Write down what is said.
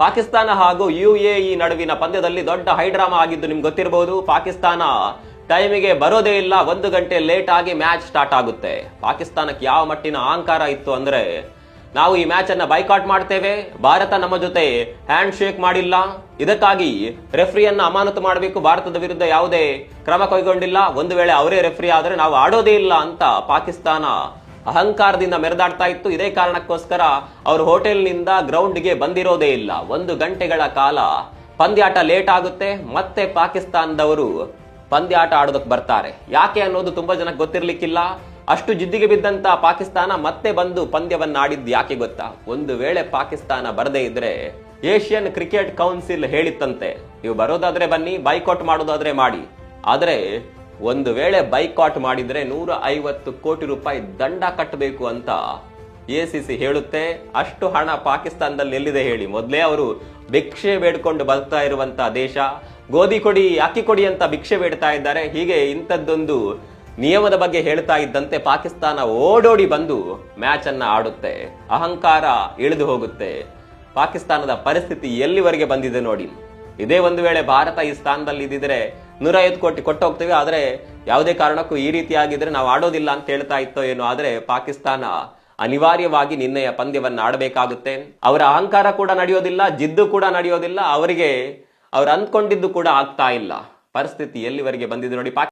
ಪಾಕಿಸ್ತಾನ ಹಾಗೂ ಯುಎಇ ನಡುವಿನ ಪಂದ್ಯದಲ್ಲಿ ದೊಡ್ಡ ಹೈಡ್ರಾಮಾ ಆಗಿದ್ದು ನಿಮ್ಗೆ ಗೊತ್ತಿರಬಹುದು. ಪಾಕಿಸ್ತಾನ ಟೈಮಿಗೆ ಬರೋದೇ ಇಲ್ಲ, 1 ಗಂಟೆ ಲೇಟ್ ಆಗಿ ಮ್ಯಾಚ್ ಸ್ಟಾರ್ಟ್ ಆಗುತ್ತೆ. ಪಾಕಿಸ್ತಾನಕ್ಕೆ ಯಾವ ಮಟ್ಟಿನ ಅಹಂಕಾರ ಇತ್ತು ಅಂದ್ರೆ, ನಾವು ಈ ಮ್ಯಾಚ್ ಅನ್ನ ಬೈಕಾಟ್ ಮಾಡ್ತೇವೆ, ಭಾರತ ನಮ್ಮ ಜೊತೆ ಹ್ಯಾಂಡ್ ಶೇಕ್ ಮಾಡಿಲ್ಲ, ಇದಕ್ಕಾಗಿ ರೆಫ್ರಿಯನ್ನ ಅಮಾನತು ಮಾಡಬೇಕು, ಭಾರತದ ವಿರುದ್ಧ ಯಾವುದೇ ಕ್ರಮ ಕೈಗೊಂಡಿಲ್ಲ, ಒಂದು ವೇಳೆ ಅವರೇ ರೆಫ್ರಿ ಆದ್ರೆ ನಾವು ಆಡೋದೇ ಇಲ್ಲ ಅಂತ ಪಾಕಿಸ್ತಾನ ಅಹಂಕಾರದಿಂದ ಮೆರೆದಾಡ್ತಾ ಇತ್ತು. ಇದೇ ಕಾರಣಕ್ಕೋಸ್ಕರ ಅವರು ಹೋಟೆಲ್ನಿಂದ ಗ್ರೌಂಡ್ಗೆ ಬಂದಿರೋದೇ ಇಲ್ಲ. 1 ಗಂಟೆಗಳ ಕಾಲ ಪಂದ್ಯಾಟ ಲೇಟ್ ಆಗುತ್ತೆ. ಮತ್ತೆ ಪಾಕಿಸ್ತಾನದವರು ಪಂದ್ಯಾಟ ಆಡೋದಕ್ಕೆ ಬರ್ತಾರೆ. ಯಾಕೆ ಅನ್ನೋದು ತುಂಬಾ ಜನಕ್ಕೆ ಗೊತ್ತಿರ್ಲಿಕ್ಕಿಲ್ಲ. ಅಷ್ಟು ಜಿದ್ದಿಗೆ ಬಿದ್ದಂತ ಪಾಕಿಸ್ತಾನ ಮತ್ತೆ ಬಂದು ಪಂದ್ಯವನ್ನ ಆಡಿದ್ದು ಯಾಕೆ ಗೊತ್ತಾ? ಒಂದು ವೇಳೆ ಪಾಕಿಸ್ತಾನ ಬರದೇ ಇದ್ರೆ ಏಷ್ಯನ್ ಕ್ರಿಕೆಟ್ ಕೌನ್ಸಿಲ್ ಹೇಳಿತ್ತಂತೆ, ನೀವು ಬರೋದಾದ್ರೆ ಬನ್ನಿ, ಬೈಕಾಟ್ ಮಾಡೋದಾದ್ರೆ ಮಾಡಿ, ಆದ್ರೆ ಒಂದು ವೇಳೆ ಬೈಕಾಟ್ ಮಾಡಿದ್ರೆ 150 ಕೋಟಿ ರೂಪಾಯಿ ದಂಡ ಕಟ್ಟಬೇಕು ಅಂತ ಎಸಿಸಿ ಹೇಳುತ್ತೆ. ಅಷ್ಟು ಹಣ ಪಾಕಿಸ್ತಾನದಲ್ಲಿ ಎಲ್ಲಿದೆ ಹೇಳಿ? ಮೊದಲೇ ಅವರು ಭಿಕ್ಷೆ ಬೇಡ್ಕೊಂಡು ಬರ್ತಾ ಇರುವಂತ ದೇಶ, ಗೋಧಿ ಕೊಡಿ ಅಕ್ಕಿ ಕೊಡಿ ಅಂತ ಭಿಕ್ಷೆ ಬೇಡ್ತಾ ಇದ್ದಾರೆ. ಹೀಗೆ ಇಂಥದ್ದೊಂದು ನಿಯಮದ ಬಗ್ಗೆ ಹೇಳ್ತಾ ಇದ್ದಂತೆ ಪಾಕಿಸ್ತಾನ ಓಡೋಡಿ ಬಂದು ಮ್ಯಾಚ್ ಅನ್ನ ಆಡುತ್ತೆ. ಅಹಂಕಾರ ಇಳಿದು ಹೋಗುತ್ತೆ. ಪಾಕಿಸ್ತಾನದ ಪರಿಸ್ಥಿತಿ ಎಲ್ಲಿವರೆಗೆ ಬಂದಿದೆ ನೋಡಿ. ಇದೇ ಒಂದು ವೇಳೆ ಭಾರತ ಈ ಸ್ಥಾನದಲ್ಲಿ ಇದ್ದಿದ್ರೆ 150 ಕೋಟಿ ಕೊಟ್ಟು ಹೋಗ್ತೇವೆ, ಆದ್ರೆ ಯಾವುದೇ ಕಾರಣಕ್ಕೂ ಈ ರೀತಿಯಾಗಿದ್ರೆ ನಾವು ಆಡೋದಿಲ್ಲ ಅಂತ ಹೇಳ್ತಾ ಇತ್ತೋ ಏನೋ. ಆದ್ರೆ ಪಾಕಿಸ್ತಾನ ಅನಿವಾರ್ಯವಾಗಿ ನಿನ್ನೆಯ ಪಂದ್ಯವನ್ನ ಆಡಬೇಕಾಗುತ್ತೆ. ಅವರ ಅಹಂಕಾರ ಕೂಡ ನಡೆಯೋದಿಲ್ಲ, ಜಿದ್ದು ಕೂಡ ನಡೆಯೋದಿಲ್ಲ, ಅವರಿಗೆ ಅವ್ರು ಅಂದ್ಕೊಂಡಿದ್ದು ಕೂಡ ಆಗ್ತಾ ಇಲ್ಲ. ಪರಿಸ್ಥಿತಿ ಎಲ್ಲಿವರೆಗೆ ಬಂದಿದೆ ನೋಡಿ.